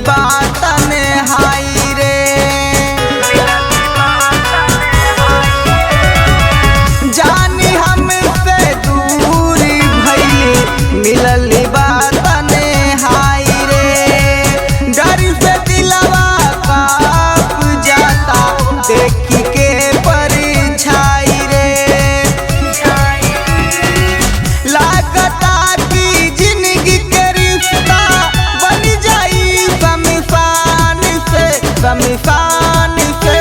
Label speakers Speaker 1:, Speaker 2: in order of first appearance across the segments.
Speaker 1: बात हाई रे। जानी हमसे दूर भइली मिलल बात हाई रे। डर से दिलवा कांप जाता देखी के परछाई रे। लागता कि जिंदगी के रिश्ता बन जाई शमशान से, शमशान से।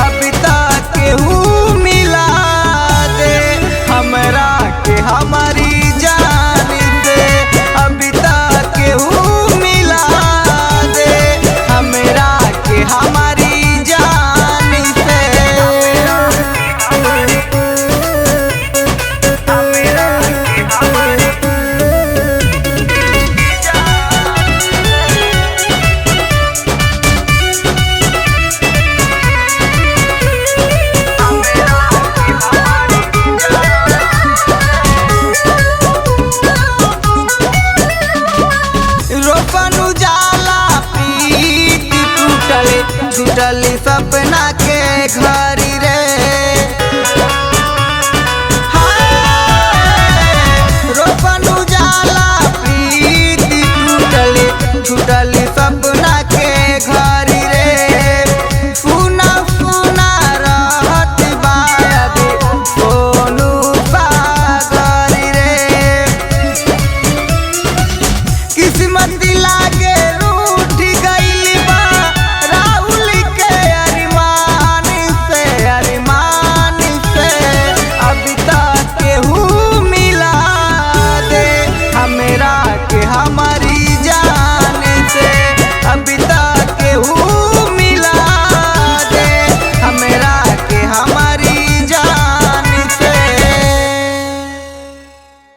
Speaker 1: अभी तक केहू मिला दे हमरा के हमारी जान से। अभी तक केहू मिला दे हमरा के हमारी जान से। रोपन उजाला पीट टूटल सपना के घर रे। हाय रोपन